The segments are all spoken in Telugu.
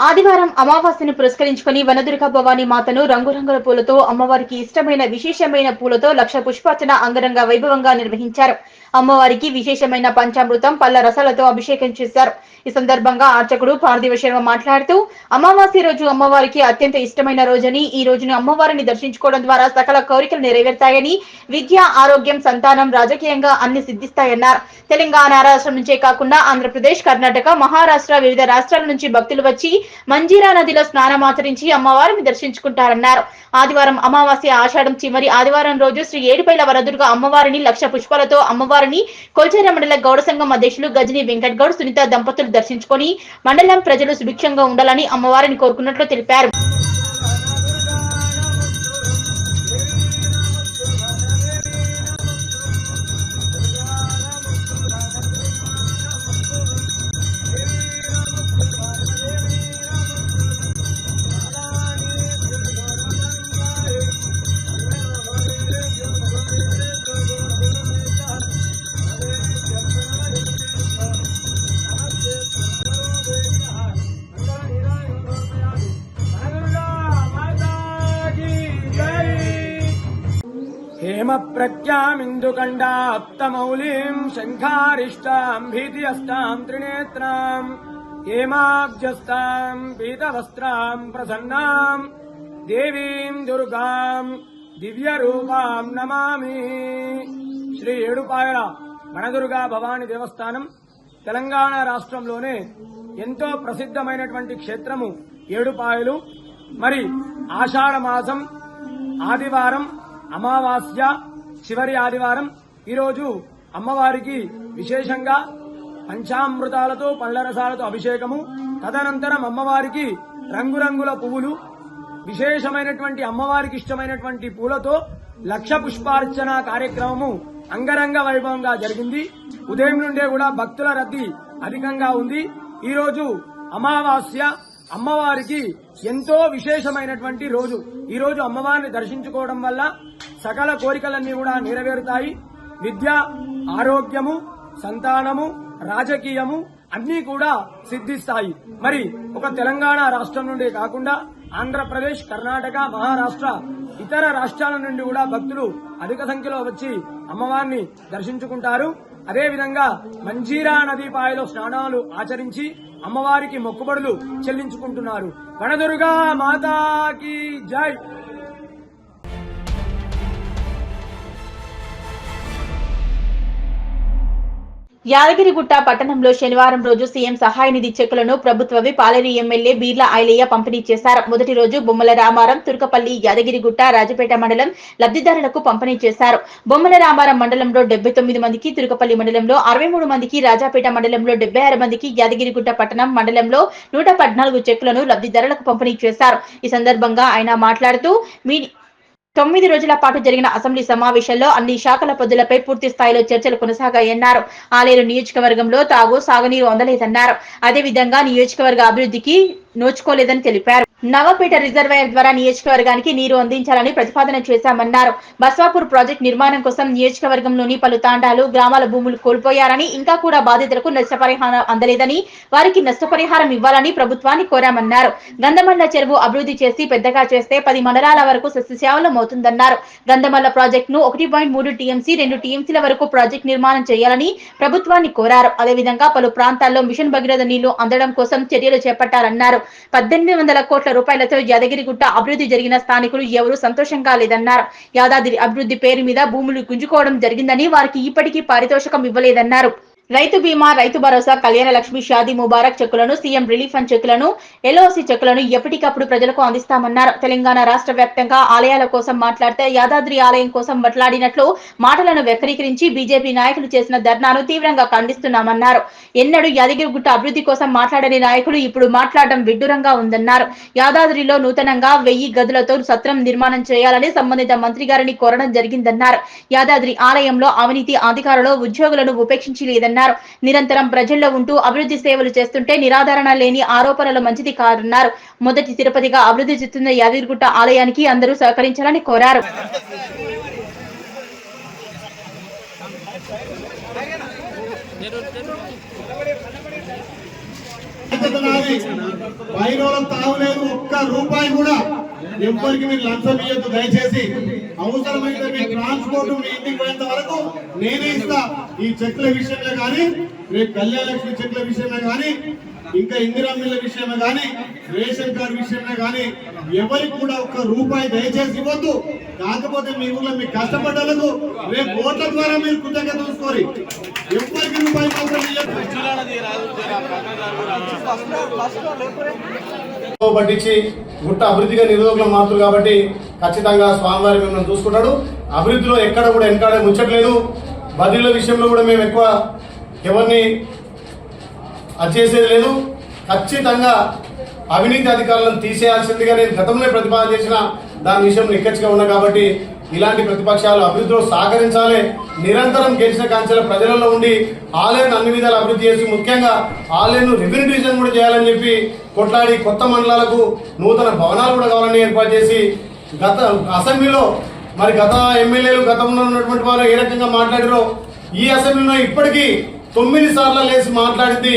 ఆదివారం అమావాస్యను పురస్కరించుకుని వనదుర్గ భవానీ మాతను రంగురంగుల పూలతో అమ్మవారికి ఇష్టమైన విశేషమైన పూలతో లక్ష పుష్పార్చన అంగరంగ వైభవంగా నిర్వహించారు. అమ్మవారికి విశేషమైన పంచామృతం పళ్ళ రసాలతో అభిషేకం చేశారు. ఈ సందర్భంగా అర్చకుడు పార్థివ శర్మ మాట్లాడుతూ అమావాస్య రోజు అమ్మవారికి అత్యంత ఇష్టమైన రోజని, ఈ రోజును అమ్మవారిని దర్శించుకోవడం ద్వారా సకల కోరికలు నెరవేరుతాయని, విద్య, ఆరోగ్యం, సంతానం, రాజకీయంగా అన్ని సిద్ధిస్తాయన్నారు. తెలంగాణ రాష్ట్రం నుంచే కాకుండా ఆంధ్రప్రదేశ్, కర్ణాటక, మహారాష్ట్ర వివిధ రాష్ట్రాల నుంచి భక్తులు వచ్చి మంజీరా నదిలో స్నానమాచరించి అమ్మవారిని దర్శించుకుంటారన్నారు. ఆదివారం అమావాస్య ఆషాఢం చివరి ఆదివారం రోజు శ్రీ ఏడుపైల వరదుర్గ అమ్మవారిని లక్ష పుష్పాలతో అమ్మవారిని కొల్చేర మండల గౌడ సంఘం అధ్యక్షులు గజని వెంకట్ గౌడ్, సునీత దంపతులు దర్శించుకొని మండలం ప్రజలు సుభిక్షంగా ఉండాలని అమ్మవారిని కోరుకున్నట్లు తెలిపారు. हेम प्रज्ञामिन्दुकण्डाप्तमौलिं शङ्खारिष्टां भीतिहस्तां त्रिनेत्रां हेमाब्जस्तां पीतवस्त्रां प्रसन्नां देवीं दुर्गां दिव्यरूपां नमामि। శ్రీ ఏడుపాయల వనదుర్గా భవాని దేవస్థానం తెలంగాణ రాష్ట్రంలోనే ఎంతో ప్రసిద్ధమైనటువంటి క్షేత్రము ఏడుపాయలు. మరి ఆషాఢ మాసం ఆదివారం అమావాస్య చివరి ఆదివారం ఈరోజు అమ్మవారికి విశేషంగా పంచామృతాలతో పళ్ళ రసాలతో అభిషేకము, తదనంతరం అమ్మవారికి రంగురంగుల పువ్వులు, విశేషమైనటువంటి అమ్మవారికి ఇష్టమైనటువంటి పూలతో లక్ష పుష్పార్చన కార్యక్రమము అంగరంగ వైభవంగా జరిగింది. ఉదయం నుండే కూడా భక్తుల రద్దీ అధికంగా ఉంది. ఈరోజు అమావాస్య అమ్మవారికి ఎంతో విశేషమైనటువంటి రోజు. ఈ రోజు అమ్మవారిని దర్శించుకోవడం వల్ల సకల కోరికలన్నీ కూడా నెరవేరుతాయి. విద్య, ఆరోగ్యము, సంతానము, రాజకీయము అన్నీ కూడా సిద్ధిస్తాయి. మరి ఒక తెలంగాణ రాష్ట్రం నుండే కాకుండా ఆంధ్రప్రదేశ్, కర్ణాటక, మహారాష్ట్ర ఇతర రాష్ట్రాల నుండి కూడా భక్తులు అధిక సంఖ్యలో వచ్చి అమ్మవారిని దర్శించుకుంటారు. అదేవిధంగా మంజీరా నదీ పాయలో స్నానాలు ఆచరించి అమ్మవారికి మొక్కుబడులు చెల్లించుకుంటున్నారు. వనదుర్గా మాతాకి జై. యాదగిరిగుట్ట పట్టణంలో శనివారం రోజు సీఎం సహాయ నిధి చెక్కులను ప్రభుత్వవి పాలేరు ఎమ్మెల్యే బీర్ల ఐలయ్య పంపిణీ చేశారు. మొదటి రోజు బొమ్మల రామారం, తుర్కపల్లి, యాదగిరిగుట్ట, రాజపేట మండలం లబ్ధిదారులకు పంపిణీ చేశారు. బొమ్మల రామారం మండలంలో 79 మందికి, తుర్కపల్లి మండలంలో 63 మందికి, రాజాపేట మండలంలో 76 మందికి, యాదగిరిగుట్ట పట్టణం మండలంలో 114 చెక్కులను లబ్ధిదారులకు పంపిణీ చేశారు. ఈ సందర్భంగా ఆయన మాట్లాడుతూ 9 రోజుల పాటు జరిగిన అసెంబ్లీ సమావేశాల్లో అన్ని శాఖల పద్ధతులపై పూర్తి స్థాయిలో చర్చలు కొనసాగాయన్నారు. ఆలేరు నియోజకవర్గంలో సాగునీరు అందలేదన్నారు. అదేవిధంగా నియోజకవర్గ అభివృద్ధికి నోచుకోలేదని తెలిపారు. నవపేట రిజర్వాయర్ ద్వారా నియోజకవర్గానికి నీరు అందించాలని ప్రతిపాదన చేశామన్నారు. బస్వాపూర్ ప్రాజెక్టు నిర్మాణం కోసం నియోజకవర్గంలోని పలు తాండాలు, గ్రామాల భూములు కోల్పోయారని, ఇంకా కూడా బాధితులకు నష్టపరిహారం అందలేదని, వారికి నష్టపరిహారం ఇవ్వాలని ప్రభుత్వాన్ని కోరామన్నారు. గంధమల్ల చెరువు అభివృద్ధి చేసి పెద్దగా చేస్తే 10 మండలాల వరకు సస్యశ్యామలం అవుతుందన్నారు. గంధమల్ల ప్రాజెక్టును 1.3 టీఎంసీ, 2 టీఎంసీల వరకు ప్రాజెక్టు నిర్మాణం చేయాలని ప్రభుత్వాన్ని కోరారు. అదేవిధంగా పలు ప్రాంతాల్లో మిషన్ భగీరథ నీళ్లు అందడం కోసం చర్యలు చేపట్టారన్నారు. 1800 కోట్ల రూపాయలతో యాదగిరిగుట్ట అభివృద్ధి జరిగిన స్థానికులు ఎవరూ సంతోషంగా లేదన్నారు. యాదాద్రి అభివృద్ధి పేరు మీద భూములు గుంజుకోవడం జరిగిందని, వారికి ఇప్పటికీ పారితోషికం ఇవ్వలేదన్నారు. రైతు బీమా, రైతు భరోసా, కళ్యాణ లక్ష్మి, షాదీ ముబారక్ చెక్కులను, సీఎం రిలీఫ్ ఫండ్ చెక్కులను, ఎల్ఓసి చెక్కులను ఎప్పటికప్పుడు ప్రజలకు అందిస్తామన్నారు. తెలంగాణ రాష్ట్ర వ్యాప్తంగా ఆలయాల కోసం మాట్లాడితే యాదాద్రి ఆలయం కోసం మాట్లాడినట్లు మాటలను వక్రీకరించి బీజేపీ నాయకులు చేసిన ధర్నాను తీవ్రంగా ఖండిస్తున్నామన్నారు. ఎన్నడూ యాదగిరిగుట్ట అభివృద్ధి కోసం మాట్లాడని నాయకులు ఇప్పుడు మాట్లాడడం విడ్డూరంగా ఉందన్నారు. యాదాద్రిలో నూతనంగా 1000 గదులతో సత్రం నిర్మాణం చేయాలని సంబంధిత మంత్రి గారిని కోరడం జరిగిందన్నారు. యాదాద్రి ఆలయంలో అవినీతి అధికారులు, ఉద్యోగులను ఉపేక్షించి లేదన్నారు. నిరంతరం ప్రజల్లో ఉంటూ అభివృద్ధి సేవలు చేస్తుంటే నిరాధారణ లేని ఆరోపణలు మంచిది కాదన్నారు. మొదటి తిరుపతిగా అభివృద్ధి చెందుతున్న యాదగిరిగుట్ట ఆలయానికి అందరూ సహకరించాలని కోరారు. వైరోలం తాగులేదు, ఒక్క రూపాయి కూడా ఎవరికి మీరు లంచం ఇయ్యద్దు దయచేసి. అవసరమైతే మీ ట్రాన్స్పోర్ట్ మీ ఇంటికి పోయేంత వరకు నేనే ఇస్తా. ఈ చెక్ల విషయంలో కానీ, రేపు కళ్యాణ లక్ష్మి చెక్ల విషయంలో కానీ, ఇంకా ఇందిరా మిల్ల విషయమే కానీ, రేషన్ కార్డు విషయమే కానీ ఎవరికి కూడా ఒక్క రూపాయి దయచేసి ఇవ్వద్దు. కాకపోతే మీ ఊళ్ళో మీ కష్టపడ్డలకు రేపు ఓట్ల ద్వారా మీరు కృతజ్ఞత చూసుకోరు. ఎవరికి రూపాయి మాత్రం పట్టించి గుట్ట అభివృద్ధిగా నిరోధకులు మాత్రం కాబట్టి ఖచ్చితంగా స్వామివారి మిమ్మల్ని చూసుకుంటాడు. అభివృద్ధిలో ఎక్కడ కూడా వెనకాడే ముచ్చట్లేదు. బదిలీల విషయంలో కూడా మేము ఎక్కువ ఎవరిని అది చేసేది లేదు. ఖచ్చితంగా అవినీతి అధికారులను తీసేయాల్సిందిగా నేను గతంలో ప్రతిపాదన చేసిన దాని విషయంలో నిక్కచ్చిగా ఉన్నా కాబట్టి ఇలాంటి ప్రతిపక్షాలు అభివృద్ధిలో సహకరించాలి. నిరంతరం గెలిచిన కాంచెల ప్రజలలో ఉండి ఆలయాన్ని అన్ని విధాలు అభివృద్ధి చేసి ముఖ్యంగా ఆలయాన్ని రెవెన్యూ డివిజన్ కూడా చేయాలని చెప్పి కొట్లాడి కొత్త మండలాలకు నూతన భవనాలు కూడా కావాలని ఏర్పాటు చేసి గత అసెంబ్లీలో మరి గత ఎమ్మెల్యేలు గతంలో ఉన్నటువంటి వారు ఏ రకంగా మాట్లాడారో ఈ అసెంబ్లీలో ఇప్పటికీ 9 సార్లు లేచి మాట్లాడింది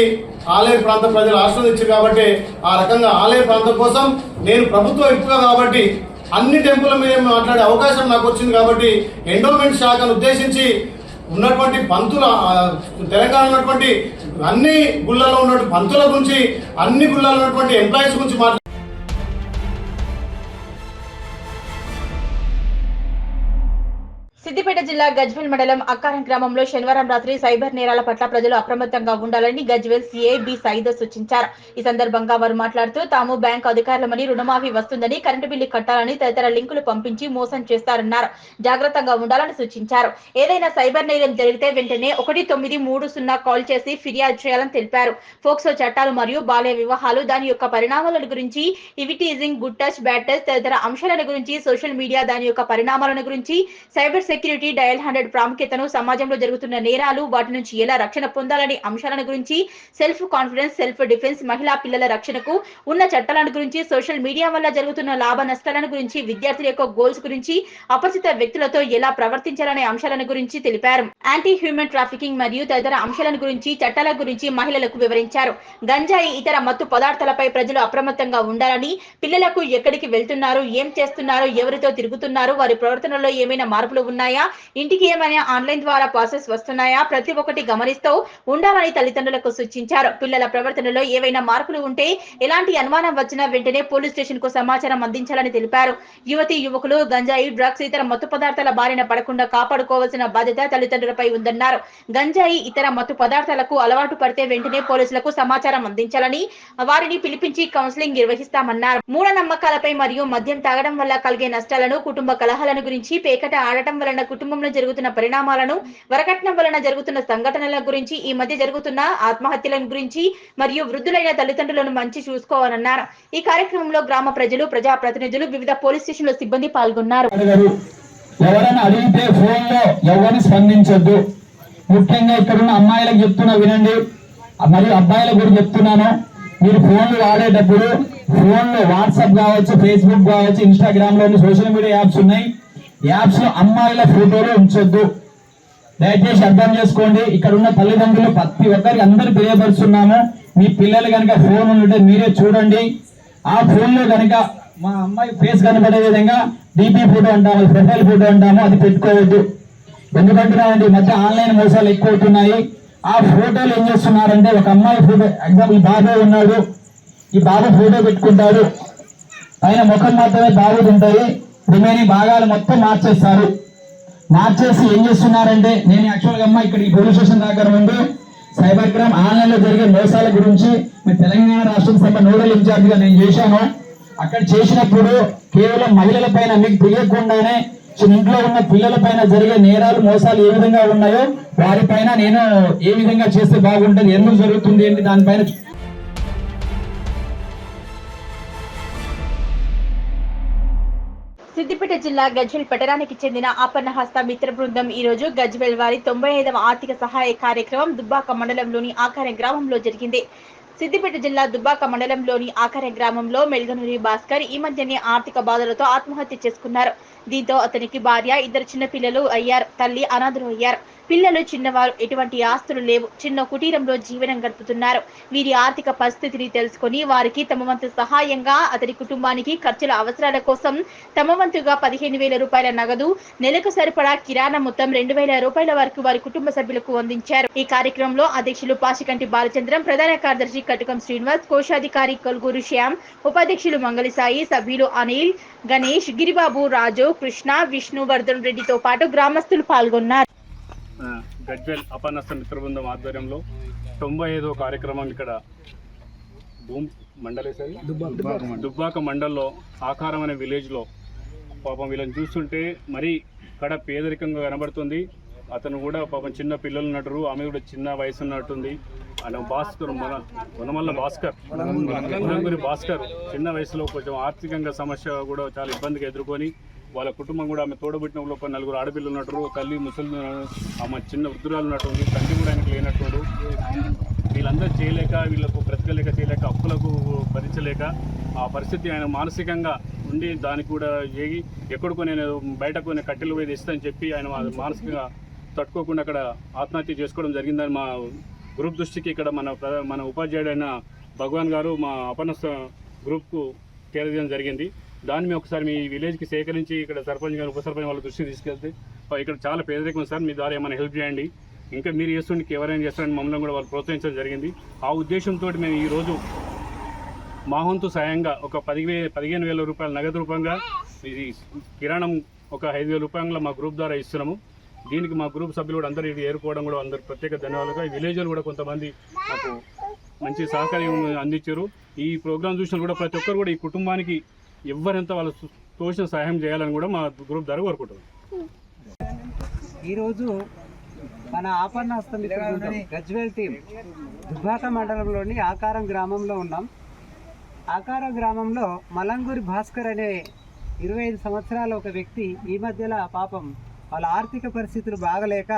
ఆలయ ప్రాంత ప్రజలు ఆశ్రయించారు కాబట్టి ఆ రకంగా ఆలయ ప్రాంతం కోసం నేను ప్రభుత్వ విప్పుగా కాబట్టి అన్ని టెంపుల్ మీద మాట్లాడే అవకాశం నాకు వచ్చింది కాబట్టి ఎండోమెంట్ శాఖను ఉద్దేశించి ఉన్నటువంటి పంతుల తెలంగాణ ఉన్నటువంటి అన్ని గుళ్ళల్లో ఉన్నటువంటి పంతుల గురించి అన్ని గుళ్ళల్లో ఉన్నటువంటి ఎంప్లాయీస్ గురించి మాట్లాడు. సిద్దిపేట జిల్లా గజ్వేల్ మండలం అక్కారం గ్రామంలో శనివారం రాత్రి సైబర్ నేరాల పట్ల ప్రజలు అప్రమత్తంగా ఉండాలని గజ్వేల్ సీఐ బి సైద్ సూచించారు. ఈ సందర్భంగా వారు మాట్లాడుతూ తాము బ్యాంకు అధికారులమని రుణమాఫీ వస్తుందని కరెంటు బిల్లు కట్టాలని తదితర లింకులు పంపించి మోసం చేస్తారన్నారు. జాగ్రత్తగా ఉండాలని సూచించారు. ఏదైనా సైబర్ నేరం జరిగితే వెంటనే 1930 కాల్ చేసి ఫిర్యాదు చేయాలని తెలిపారు. ఫోక్సో చట్టాలు మరియు బాల్య వివాహాలు దాని యొక్క పరిణామాల గురించి, ఇవిటీజింగ్, గుడ్ టచ్, బ్యాడ్ టచ్ తదితర అంశాల గురించి, సోషల్ మీడియా దాని యొక్క పరిణామాలను గురించి, సైబర్ సెక్యూరిటీ, డయల్ 100 ప్రాముఖ్యతను, సమాజంలో జరుగుతున్న నేరాలు వాటి నుంచి ఎలా రక్షణ పొందాలనే అంశాలను గురించి, సెల్ఫ్ కాన్ఫిడెన్స్, సెల్ఫ్ డిఫెన్స్, మహిళా పిల్లల రక్షణకు ఉన్న చట్టాలను గురించి, సోషల్ మీడియా వల్ల జరుగుతున్న లాభ నష్టాలను గురించి, విద్యార్థుల యొక్క గోల్స్ గురించి, అపరిచిత వ్యక్తులతో ఎలా ప్రవర్తించాలనే అంశాలను గురించి తెలిపారు. యాంటీ హ్యూమన్ ట్రాఫికింగ్ మరియు తదితర అంశాలను గురించి, చట్టాల గురించి మహిళలకు వివరించారు. గంజాయి, ఇతర మత్తు పదార్థాలపై ప్రజలు అప్రమత్తంగా ఉండాలని, పిల్లలకు ఎక్కడికి వెళ్తున్నారు, ఏం చేస్తున్నారు, ఎవరితో తిరుగుతున్నారు, వారి ప్రవర్తనలో ఏమైనా మార్పులు ఉన్నాయా, ఇంటికి ఏమైనా ఆన్లైన్ ద్వారా ప్రాసెస్ వస్తున్నాయా, ప్రతి ఒక్కటి గమనిస్తూ ఉండాలని తల్లిదండ్రులకు సూచించారు. పిల్లల ప్రవర్తనలో ఏవైనా మార్పులు ఉంటే ఎలాంటి అనుమానం వచ్చినా వెంటనే పోలీస్ స్టేషన్ కు సమాచారం అందించాలని తెలిపారు. యువతి యువకులు గంజాయి, డ్రగ్స్, ఇతర మత్తు పదార్థాల బారిన పడకుండా కాపాడుకోవాల్సిన బాధ్యత తల్లిదండ్రులపై ఉందన్నారు. గంజాయి, ఇతర మత్తు పదార్థాలకు అలవాటు పడితే వెంటనే పోలీసులకు సమాచారం అందించాలని, వారిని పిలిపించి కౌన్సిలింగ్ నిర్వహిస్తామన్నారు. మూఢనమ్మకాలపై మరియు మద్యం తాగడం వల్ల కలిగే నష్టాలను, కుటుంబ కలహాలను గురించి, పేకట ఆడటం వలన కుటుంబంలో జరుగుతున్న పరిణామాలను, వరకట్నం వలన జరుగుతున్న సంఘటనల గురించి, ఈ మధ్య జరుగుతున్న ఆత్మహత్యల గురించి మరియు వృద్ధులైన తల్లిదండ్రులను మంచి చూసుకోవాలన్నారు. ఈ కార్యక్రమంలో గ్రామ ప్రజలు, ప్రజాప్రతినిధులు, వివిధ పోలీస్ స్టేషన్ల సిబ్బంది పాల్గొన్నారు. ఎవరైనా అడిగితే ఫోన్ లో ఎవరిని స్పందించొద్దు. ముఖ్యంగా ఇక్కడున్న అమ్మాయిలకు చెప్తున్నా వినండి, మరియు అబ్బాయిలకు కూడా చెప్తున్నాను. మీరు ఫోన్లు వాడేటప్పుడు ఫోన్లో వాట్సాప్ కావచ్చు, ఫేస్బుక్ కావచ్చు, ఇన్స్టాగ్రామ్ లోని సోషల్ మీడియా యాప్స్ ఉన్నాయి. యాప్స్ లో అమ్మాయిల ఫోటోలు ఉంచొద్దు. దయచేసి అర్థం చేసుకోండి. ఇక్కడ ఉన్న తల్లిదండ్రులు ప్రతి ఒక్కరికి అందరూ తెలియపరుస్తున్నాము. మీ పిల్లలు కనుక ఫోన్ ఉంటే మీరే చూడండి. ఆ ఫోన్ లో కనుక మా అమ్మాయి ఫేస్ కనబడే విధంగా డీపీ ఫోటో అంటాము, ప్రొఫైల్ ఫోటో అంటాము, అది పెట్టుకోవద్దు. ఎందుకంటున్నారంటే ఈ మధ్య ఆన్లైన్ మోసాలు ఎక్కువ అవుతున్నాయి. ఆ ఫోటోలు ఏం చేస్తున్నారంటే, ఒక అమ్మాయి ఫోటో, ఎగ్జాంపుల్ బాబు ఉన్నాడు, ఈ బాబు ఫోటో పెట్టుకుంటారు, పైన ముఖం మాత్రమే బాబుది ఉంటాయి, రిమైనింగ్ భాగాలు మొత్తం మార్చేస్తారు. మార్చేసి ఏం చేస్తున్నారంటే, నేను యాక్చువల్గా అమ్మ ఇక్కడ ఈ పోలీస్ స్టేషన్ దగ్గర ముందు సైబర్ క్రైమ్ ఆన్లైన్ లో జరిగే మోసాల గురించి మీ తెలంగాణ రాష్ట్ర సభ నోడల్ ఇన్ఛార్జ్ గా నేను చేశాను. అక్కడ చేసినప్పుడు కేవలం మహిళల పైన మీకు తెలియకుండానే ఇంట్లో ఉన్న పిల్లల పైన జరిగే నేరాలు, మోసాలు ఏ విధంగా ఉన్నాయో వారిపైన నేను ఏ విధంగా చేస్తే బాగుంటుంది, ఎందుకు జరుగుతుంది ఏంటి దానిపైన సిద్దిపేట జిల్లా గజ్వేల్ పట్టణానికి చెందిన ఆపన్నహస్త మిత్ర బృందం ఈ రోజు గజ్వేల్ వారి 95వ ఆర్థిక సహాయ కార్యక్రమం దుబ్బాక మండలంలోని ఆకారం గ్రామంలో జరిగింది. సిద్దిపేట జిల్లా దుబ్బాక మండలంలోని ఆకారం గ్రామంలో మెల్గనూరి భాస్కర్ ఈ మధ్యనే ఆర్థిక బాధలతో ఆత్మహత్య చేసుకున్నారు. దీంతో అతనికి భార్య, 2 చిన్న పిల్లలు అయ్యారు. తల్లి అనాథులు అయ్యారు. పిల్లలు చిన్నవారు, ఎటువంటి ఆస్తులు లేవు, చిన్న కుటీరంలో జీవనం గడుపుతున్నారు. వీరి ఆర్థిక పరిస్థితిని తెలుసుకుని వారికి తమ వంతు సహాయంగా అతడి కుటుంబానికి ఖర్చుల అవసరాల కోసం తమ వంతుగా 15,000 రూపాయల నగదు, నెలకు సరిపడా కిరాణా మొత్తం 2,000 రూపాయల వరకు వారి కుటుంబ సభ్యులకు అందించారు. ఈ కార్యక్రమంలో అధ్యక్షులు పాశికంటి బాలచంద్రం, ప్రధాన కార్యదర్శి కటకం శ్రీనివాస్, కోశాధికారి కొల్గూరు శ్యామ్, ఉపాధ్యక్షులు మంగళసాయి, సభ్యులు అనిల్, గణేష్, గిరిబాబు, రాజు, కృష్ణ, విష్ణువర్ధన్ రెడ్డితో పాటు గ్రామస్తులు పాల్గొన్నారు. గజ్వేల్ అపన్నస్త మిత్ర బృందం ఆధ్వర్యంలో 95వ కార్యక్రమం ఇక్కడ దుబ్బాక మండల్లో ఆకారం అనే విలేజ్లో పాపం వీళ్ళని చూస్తుంటే మరీ ఇక్కడ పేదరికంగా కనబడుతుంది. అతను కూడా పాపం చిన్న పిల్లలు ఉన్నట్టు, ఆమె కూడా చిన్న వయసు ఉన్నట్టుంది. ఆయన భాస్కర్ వనమల్ల భాస్కర్ చిన్న వయసులో కొంచెం ఆర్థికంగా సమస్య కూడా చాలా ఇబ్బందిగా ఎదుర్కొని వాళ్ళ కుటుంబం కూడా ఆమె తోడబుట్టిన ఒక 4 ఆడపిల్లలు ఉన్నట్టు, తల్లి ముసలి ఆమె చిన్న వృద్ధురాలు ఉన్నట్టుంది, తండ్రి కూడా ఆయనకు లేనట్టు. వీళ్ళందరూ చేయలేక, వీళ్ళకు బ్రతకలేక, చేయలేక, అప్పులకు భరించలేక ఆ పరిస్థితి ఆయన మానసికంగా ఉండి దానికి కూడా ఏగి ఎక్కడికో నేను బయటకు నేను కట్టెలు పోయి తెస్తానని చెప్పి ఆయన మానసికంగా తట్టుకోకుండా అక్కడ ఆత్మహత్య చేసుకోవడం జరిగిందని మా గ్రూప్ దృష్టికి ఇక్కడ మన ఉపాధ్యాయుడైన భగవాన్ గారు మా అపన్నస్త గ్రూప్కు తెలియజేయడం జరిగింది. దాన్ని మేము ఒకసారి మీ విలేజ్కి సేకరించి ఇక్కడ సర్పంచ్ గారు, ఉప సర్పంచ్ వాళ్ళ దృష్టికి తీసుకెళ్తే ఇక్కడ చాలా పేదరికం సార్, మీ ద్వారా ఏమైనా హెల్ప్ చేయండి, ఇంకా మీరు చేస్తుండే ఎవరైనా చేస్తారని మమ్మల్ని కూడా వాళ్ళు ప్రోత్సహించడం జరిగింది. ఆ ఉద్దేశంతో మేము ఈరోజు మా వంతు సాయంగా ఒక 15,000 రూపాయల నగదు రూపంగా ఇది కిరాణం ఒక 5,000 రూపాయల మా గ్రూప్ ద్వారా ఇస్తున్నాము. దీనికి మా గ్రూప్ సభ్యులు కూడా అందరూ ఏరుకోవడం కూడా అందరు ప్రత్యేక ధన్యవాదాలుగా. ఈ విలేజ్లు కూడా కొంతమంది మాకు మంచి సహకారం అందించారు. ఈ ప్రోగ్రాం చూసిన కూడా ప్రతి ఒక్కరు కూడా ఈ కుటుంబానికి ఎవరెంత వాళ్ళు తోచిన సహాయం చేయాలని కూడా మా గ్రూప్ ద్వారా కోరుకుంటున్నాం. ఈరోజు మన ఆపన్నస్త మిత్ర బృందం గజ్వేల్ టీం దుబ్బాక మండలంలోని ఆకారం గ్రామంలో ఉన్నాం. ఆకారం గ్రామంలో మలంగూరి భాస్కర్ అనే 25 సంవత్సరాల ఒక వ్యక్తి ఈ మధ్యలో పాపం వాళ్ళ ఆర్థిక పరిస్థితులు బాగలేక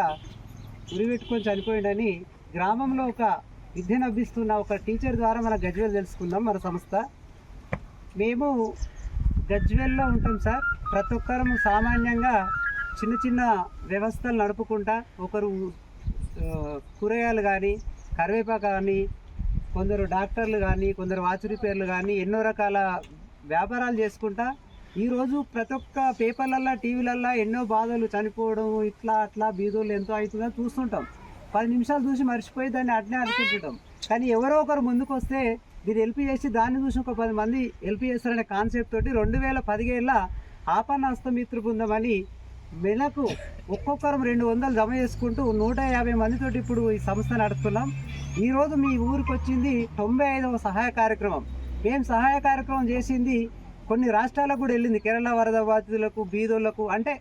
ఉరిపెట్టుకొని చనిపోయిందని గ్రామంలో ఒక విద్యను అభ్యసిస్తున్న ఒక టీచర్ ద్వారా మన గజ్వేల్ తెలుసుకుందాం. మన సంస్థ మేము గజ్వేల్లో ఉంటాం సార్. ప్రతి ఒక్కరము సామాన్యంగా చిన్న చిన్న వ్యవస్థలు నడుపుకుంటా, ఒకరు కూరగాయలు కానీ, కరివేపాకు కానీ, కొందరు డాక్టర్లు కానీ, కొందరు వాచ్ రిపేర్లు కానీ, ఎన్నో రకాల వ్యాపారాలు చేసుకుంటా ఈరోజు ప్రతి ఒక్క పేపర్లల్లో, టీవీలల్లో ఎన్నో బాధలు, చనిపోవడం, ఇట్లా అట్లా బీదోళ్ళు ఎంతో అవుతుందని చూస్తుంటాం. 10 నిమిషాలు చూసి మర్చిపోయి దాన్ని అట్నే అనుకుంటుంటాం. కానీ ఎవరో ఒకరు ముందుకు వస్తే మీరు హెల్ప్ చేసి దాన్ని చూసి ఒక 10 మంది హెల్ప్ చేస్తారనే కాన్సెప్ట్ తోటి 2017లో ఆపన్నస్త మిత్ర బృందం అని నెలకు ఒక్కొక్కరు 200 జమ చేసుకుంటూ 150 మందితోటి ఇప్పుడు ఈ సంస్థ నడుపుతున్నాం. ఈరోజు మీ ఊరికి వచ్చింది 95వ సహాయ కార్యక్రమం. మేము సహాయ కార్యక్రమం చేసింది కొన్ని రాష్ట్రాలకు కూడా వెళ్ళింది. కేరళ వరద బాధితులకు, బీదోళ్లకు, అంటే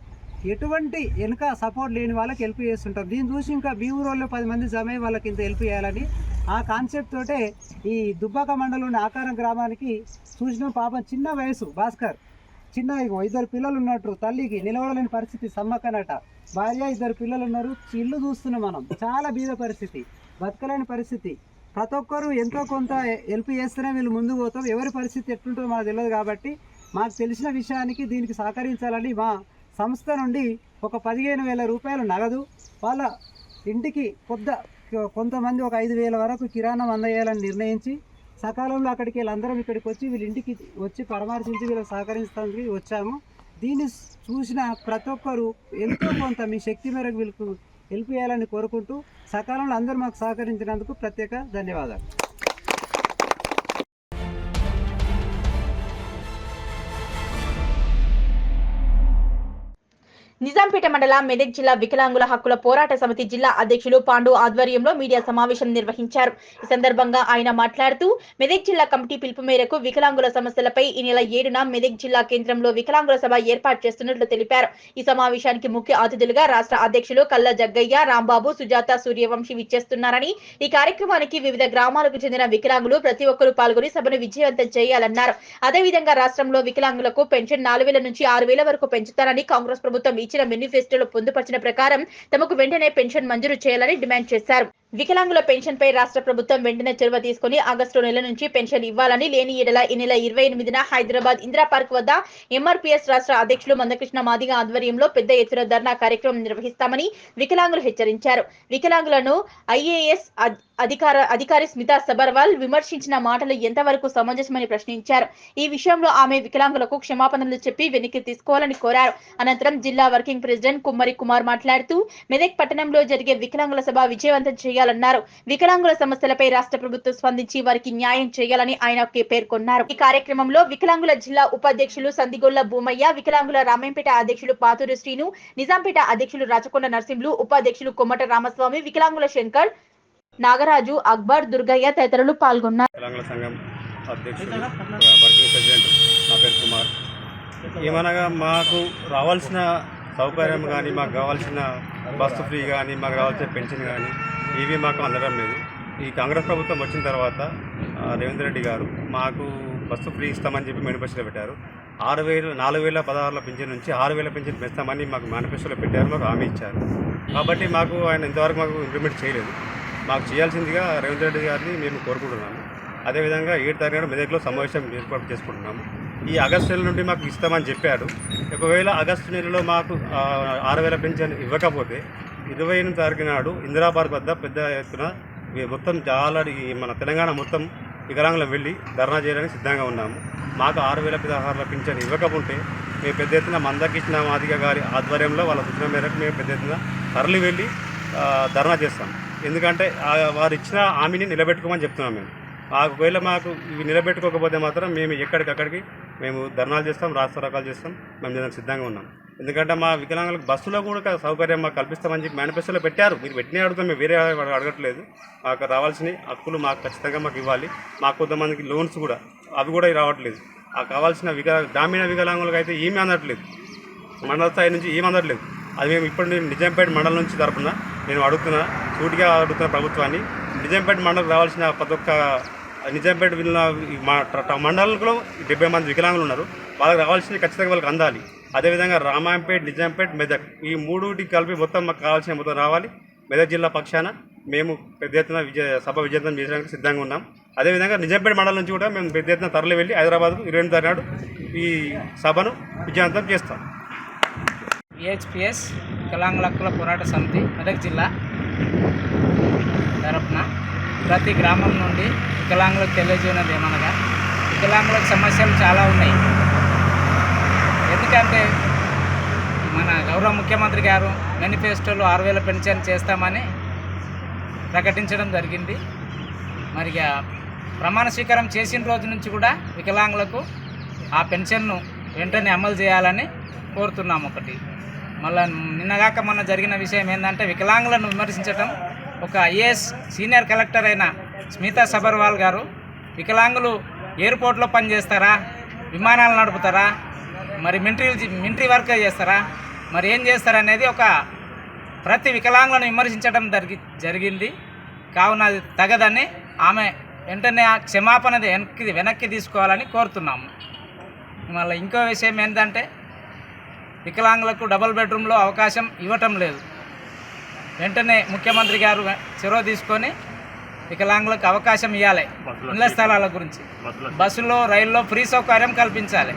ఎటువంటి వెనుక సపోర్ట్ లేని వాళ్ళకి హెల్ప్ చేస్తుంటాం. దీన్ని చూసి ఇంకా మీ ఊరోళ్ళు 10 మంది జమ వాళ్ళకి ఇంత హెల్ప్ చేయాలని ఆ కాన్సెప్ట్ తోటే ఈ దుబ్బాక మండలంలోని ఆకారం గ్రామానికి చూసిన పాపం చిన్న వయసు భాస్కర్, చిన్న 2 పిల్లలు ఉన్నట్టు, తల్లికి నిలవడలేని పరిస్థితి, సమ్మక్కనట, భార్య 2 పిల్లలు ఉన్నారు, ఇల్లు చూస్తున్నాం మనం, చాలా బీద పరిస్థితి, బతకలేని పరిస్థితి. ప్రతి ఒక్కరు ఎంతో కొంత హెల్ప్ చేస్తేనే వీళ్ళు ముందుకు పోతాం. ఎవరి పరిస్థితి ఎట్లుంటుందో మాకు తెలియదు కాబట్టి మాకు తెలిసిన విషయానికి దీనికి సహకరించాలని మా సంస్థ నుండి ఒక 15,000 రూపాయలు నగదు, వాళ్ళ ఇంటికి కొంతమంది ఒక 5,000 వరకు కిరాణం అందజేయాలని నిర్ణయించి సకాలంలో అక్కడికి వీళ్ళందరం ఇక్కడికి వచ్చి వీళ్ళ ఇంటికి వచ్చి పరామర్శించి వీళ్ళకి సహకరించడానికి వచ్చాము. దీన్ని చూసిన ప్రతి ఒక్కరు ఎంతో కొంత మీ శక్తి మేరకు వీళ్ళకు హెల్ప్ చేయాలని కోరుకుంటూ సకాలంలో అందరూ మాకు సహకరించినందుకు ప్రత్యేక ధన్యవాదాలు. నిజాంపేట మండల మెదక్ జిల్లా వికలాంగుల హక్కుల పోరాట సమితి జిల్లా అధ్యక్షులు పాండు ఆధ్వర్యంలో మీడియా సమావేశం నిర్వహించారు. ఈ సందర్భంగా ఆయన మాట్లాడుతూ మెదక్ జిల్లా కమిటీ పిలుపు మేరకు వికలాంగుల సమస్యలపై ఈ నెల 7న మెదక్ జిల్లా కేంద్రంలో వికలాంగుల సభ ఏర్పాటు చేస్తున్నట్లు తెలిపారు. ఈ సమావేశానికి ముఖ్య అతిథులుగా రాష్ట్ర అధ్యక్షులు కల్ల జగ్గయ్య, రాంబాబు, సుజాత, సూర్యవంశీ విచ్చేస్తున్నారని, ఈ కార్యక్రమానికి వివిధ గ్రామాలకు చెందిన వికలాంగులు ప్రతి ఒక్కరూ పాల్గొని సభను విజయవంతం చేయాలన్నారు. అదేవిధంగా రాష్ట్రంలో వికలాంగులకు పెన్షన్ 4,000 నుంచి 6,000 వరకు పెంచుతారని కాంగ్రెస్ ప్రభుత్వం ఇచ్చిన మేనిఫెస్టోలో పొందుపరిచిన ప్రకారం తమకు వెంటనే పెన్షన్ మంజూరు చేయాలని డిమాండ్ చేశారు. వికలాంగుల పెన్షన్ పై రాష్ట్ర ప్రభుత్వం వెంటనే చొరవ తీసుకుని ఆగస్టు నెల నుంచి పెన్షన్ ఇవ్వాలని, లేని ఎడల ఈ నెల 28న హైదరాబాద్ ఇందిరా పార్క్ వద్ద ఎంఆర్పీఎస్ రాష్ట్ర అధ్యక్షులు మందకృష్ణ మాదిగ ఆధ్వర్యంలో పెద్ద ఎత్తున ధర్నా కార్యక్రమం నిర్వహిస్తామని వికలాంగులు హెచ్చరించారు. వికలాంగులను ఐఏఎస్ అధికారి స్మితా సబర్వాల్ విమర్శించిన మాటలు ఎంతవరకు సమంజసమని ప్రశ్నించారు. ఈ విషయంలో ఆమె వికలాంగులకు క్షమాపణలు చెప్పి వెనక్కి తీసుకోవాలని కోరారు. అనంతరం జిల్లా వర్కింగ్ ప్రెసిడెంట్ కుమ్మరి కుమార్ మాట్లాడుతూ మెదక్ పట్టణంలో జరిగే వికలాంగుల సభ విజయవంతం చేయాలన్నారు. వికలాంగుల సమస్యలపై రాష్ట్ర ప్రభుత్వం స్పందించి వారికి న్యాయం చేయాలని ఆయన పేర్కొన్నారు. ఈ కార్యక్రమంలో వికలాంగుల జిల్లా ఉపాధ్యక్షులు సందిగొల్ల భూమయ్య, వికలాంగుల రామంపేట అధ్యక్షులు పాతూరు శ్రీను, నిజాంపేట అధ్యక్షులు రాచకొండ నర్సింహులు, ఉపాధ్యక్షులు కొమ్మట రామస్వామి, వికలాంగుల శంకర్, నాగరాజు, అక్బర్, దుర్గయ్య తదితరులు పాల్గొన్నారు. వికలాంగుల సంఘం అధ్యక్షుడు వర్కింగ్ ప్రెసిడెంట్ నా పేరు కుమార్. ఏమనగా మాకు రావాల్సిన సౌకర్యం కానీ, మాకు కావాల్సిన బస్సు ఫ్రీ కానీ, మాకు కావాల్సిన పెన్షన్ కానీ ఇవి మాకు అందడం లేదు. ఈ కాంగ్రెస్ ప్రభుత్వం వచ్చిన తర్వాత రేవంత్ రెడ్డి గారు మాకు బస్సు ఫ్రీ ఇస్తామని చెప్పి మేనిఫెస్టోలో పెట్టారు. 4,016 పింఛన్ నుంచి 6,000 పింఛన్ పెంచుతామని మాకు మేనిఫెస్టోలో పెట్టారు, మాకు హామీ ఇచ్చారు. కాబట్టి మాకు ఆయన ఇంతవరకు మాకు ఇంప్లిమెంట్ చేయలేదు. మాకు చేయాల్సిందిగా రేవంత్ రెడ్డి గారిని మేము కోరుకుంటున్నాము. అదేవిధంగా 7 తారీఖున మెదక్లో సమావేశం ఏర్పాటు చేసుకుంటున్నాము. ఈ ఆగస్టు నెల నుండి మాకు ఇస్తామని చెప్పాడు. ఒకవేళ ఆగస్టు నెలలో మాకు 6,000 పెన్షన్ ఇవ్వకపోతే 28 తారీఖు నాడు ఇందిరా పార్క్ వద్ద పెద్ద ఎత్తున మొత్తం చాలా మన తెలంగాణ మొత్తం వికలాంగులు వెళ్ళి ధర్నా చేయడానికి సిద్ధంగా ఉన్నాము. మాకు 6,016 పెన్షన్ ఇవ్వకపోతే మేము పెద్ద ఎత్తున మందకృష్ణ మాదిగ గారి ఆధ్వర్యంలో వాళ్ళ సూచన మేరకు మేము పెద్ద ఎత్తున తరలి వెళ్ళి ధర్నా చేస్తాం. ఎందుకంటే వారు ఇచ్చిన హామీని నిలబెట్టుకోమని చెప్తున్నాం. మేము ఒకవేళ మాకు ఇవి నిలబెట్టుకోకపోతే మాత్రం మేము ఎక్కడికక్కడికి మేము ధర్నాలు చేస్తాం, రాస్తారోకాలు చేస్తాం. మేము దానికి సిద్ధంగా ఉన్నాం. ఎందుకంటే మా వికలాంగులకు బస్సులో కూడా సౌకర్యం మాకు కల్పిస్తామని చెప్పి మేనిఫెస్టోలో పెట్టారు. మీరు పెట్టినే అడుగుతాం, మేము వేరే అడగట్లేదు. మాకు రావాల్సిన హక్కులు మాకు ఖచ్చితంగా మాకు ఇవ్వాలి. మాకు కొంతమందికి లోన్స్ కూడా అవి కూడా రావట్లేదు. ఆ కావాల్సిన గ్రామీణ వికలాంగులకు అయితే ఏమీ అందట్లేదు, మండల స్థాయి నుంచి ఏమీ అందట్లేదు. అది మేము ఇప్పుడు నిజాంపేట మండలం నుంచి తరపున నేను సూటిగా అడుగుతున్న ప్రభుత్వాన్ని, నిజాంపేట మండలకు రావాల్సిన ప్రతి ఒక్క నిజాంపేట మండలంలో 70 మంది వికలాంగులు ఉన్నారు. వాళ్ళకి రావాల్సిన ఖచ్చితంగా వాళ్ళకి అందాలి. అదేవిధంగా రామాయంపేట, నిజాంపేట, మెదక్ ఈ మూడుటికి కలిపి మొత్తం మాకు కావాల్సిన మొత్తం రావాలి. మెదక్ జిల్లా పక్షాన మేము పెద్ద ఎత్తున సభ విజయవంతం చేయడానికి సిద్ధంగా ఉన్నాం. అదేవిధంగా నిజాంపేట మండలం నుంచి కూడా మేము పెద్ద ఎత్తున తరలి వెళ్ళి హైదరాబాద్కు 28 తారీఖు నాడు ఈ సభను విజయవంతం చేస్తాం. EHPS వికలాంగుల హక్కుల పోరాట సమితి మెదక్ జిల్లా తరఫున ప్రతి గ్రామం నుండి వికలాంగులకు తెలియజేయనది ఏమనగా, వికలాంగులకు సమస్యలు చాలా ఉన్నాయి. ఎందుకంటే మన గౌరవ ముఖ్యమంత్రి గారు మేనిఫెస్టోలో 6,000 పెన్షన్ చేస్తామని ప్రకటించడం జరిగింది. మరి ప్రమాణ స్వీకారం చేసిన రోజు నుంచి కూడా వికలాంగులకు ఆ పెన్షన్ను వెంటనే అమలు చేయాలని కోరుతున్నాము. ఒకటి మళ్ళీ నిన్నగాక మొన్న జరిగిన విషయం ఏంటంటే, వికలాంగులను విమర్శించడం ఒక ఐఏఎస్ సీనియర్ కలెక్టర్ అయిన స్మితా సబర్వాల్ గారు వికలాంగులు ఎయిర్పోర్ట్లో పనిచేస్తారా, విమానాలు నడుపుతారా, మరి మిలిటరీ వర్క్ చేస్తారా, మరి ఏం చేస్తారనేది ఒక ప్రతి వికలాంగులను విమర్శించడం జరిగింది. కావున అది తగదని ఆమె వెంటనే ఆ క్షమాపణ వెనక్కి తీసుకోవాలని కోరుతున్నాము. మళ్ళీ ఇంకో విషయం ఏంటంటే, వికలాంగులకు డబుల్ బెడ్రూమ్లో అవకాశం ఇవ్వటం లేదు. వెంటనే ముఖ్యమంత్రి గారు చొరవ తీసుకొని వికలాంగులకు అవకాశం ఇవ్వాలి. ఇళ్ల స్థలాల గురించి బస్సులో, రైల్లో ఫ్రీ సౌకర్యం కల్పించాలి.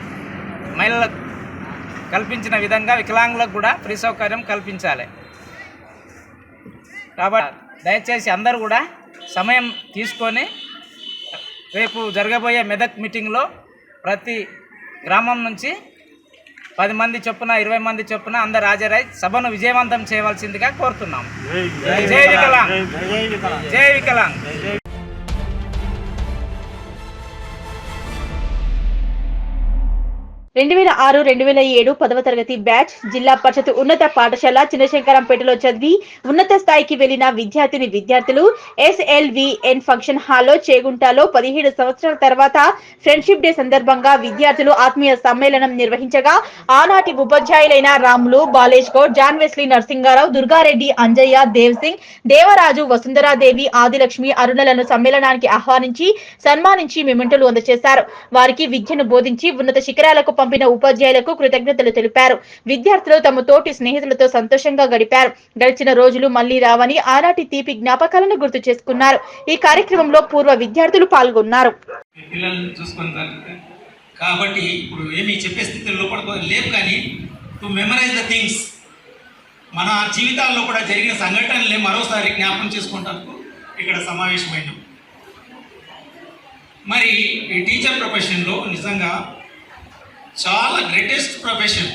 మహిళలకు కల్పించిన విధంగా వికలాంగులకు కూడా ఫ్రీ సౌకర్యం కల్పించాలి. కాబట్టి దయచేసి అందరూ కూడా సమయం తీసుకొని రేపు జరగబోయే మెదక్ మీటింగ్లో ప్రతి గ్రామం నుంచి 10 మంది చొప్పున, 20 మంది చొప్పున అందరు హాజరై సభను విజయవంతం చేయవలసిందిగా కోరుతున్నాం. జై వికలాంగ్, జై వికలాంగ్. 2006-2007 10వ తరగతి బ్యాచ్ జిల్లా పరిషత్ ఉన్నత పాఠశాల చిన్నశంకరంపేటలో చదివి ఉన్నత స్థాయికి వెళ్లిన విద్యార్థులు SLVN ఫంక్షన్ హాల్లో చేగుంటలో 17 సంవత్సరాల తర్వాత ఫ్రెండ్షిప్ డే సందర్భంగా విద్యార్థులు ఆత్మీయ సమ్మేళనం నిర్వహించగా ఆనాటి ఉపాధ్యాయులైన రాములు, బాలేష్ గౌడ్, జాన్ వెస్లీ నరసింగారావు, దుర్గారెడ్డి, అంజయ్య, దేవ్ సింగ్, దేవరాజు, వసుంధరాదేవి, ఆదిలక్ష్మి, అరుణలను సమ్మేళనానికి ఆహ్వానించి సన్మానించి మెమెంటోలు అందజేశారు. వారికి విద్యను బోధించి ఉన్నత శిఖరాలకు పంపిన ఉపాధ్యాయులకు కృతజ్ఞతలు తెలిపారు. విద్యార్థులు తమ తోటి స్నేహితులతో సంతోషంగా గడిపారు. గడిచిన రోజులు మళ్లీ రావని ఆనాటి తీపి జ్ఞాపకాలను గుర్తు చేసుకున్నారు. ఈ కార్యక్రమంలో పూర్వ విద్యార్థులు పాల్గొన్నారు. పిల్లల్ని చూసుకుంటారు కాబట్టి ఇప్పుడు ఏమి చెప్పే స్థితిలో లేవు, కానీ టు మెమరైజ్ ద థింగ్స్, మన జీవితాల్లో కూడా జరిగిన సంఘటనలే మరోసారి జ్ఞాపకం చేసుకుంటానికి ఇక్కడ సమావేశమైనాం. మరి ఈ టీచర్ ప్రొఫెషన్లో నిజంగా చాలా గ్రేటెస్ట్ ప్రొఫెషన్.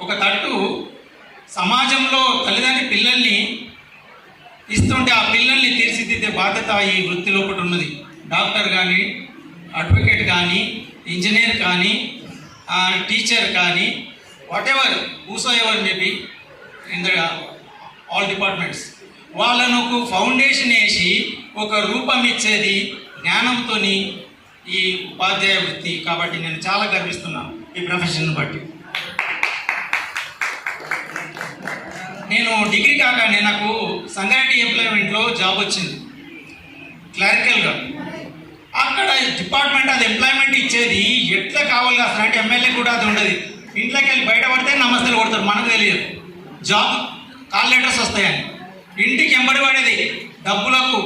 ఒక తట్టు సమాజంలో తల్లిదండ్రి పిల్లల్ని ఇస్తుంటే ఆ పిల్లల్ని తీర్చిదిద్దే బాధ్యత ఈ వృత్తిలో ఒకటి ఉన్నది. డాక్టర్ కానీ, అడ్వకేట్ కానీ, ఇంజనీర్ కానీ, టీచర్ కానీ, what ever whoso ever maybe in the all departments, వాళ్ళను ఒక ఫౌండేషన్ వేసి ఒక రూపం ఇచ్చేది జ్ఞానంతో ఈ ఉపాధ్యాయ వృత్తి. కాబట్టి నేను చాలా గర్విస్తున్నాను ఈ ప్రొఫెషన్ బట్టి. నేను డిగ్రీ కాగానే నాకు సంగారెడ్డి ఎంప్లాయ్మెంట్లో జాబ్ వచ్చింది క్లరికల్గా. అక్కడ డిపార్ట్మెంట్ అది ఎంప్లాయ్మెంట్ ఇచ్చేది ఎట్లా కావాలి అసలు అంటే ఎమ్మెల్యే కూడా అది ఉండదు. ఇంట్లోకి వెళ్ళి బయట పడితే నమస్తేలు కొడతారు, మనకు తెలియదు. జాబ్ కాల్ లెటర్స్ వస్తాయని ఇంటికి ఎంబడి పడేది డబ్బులకు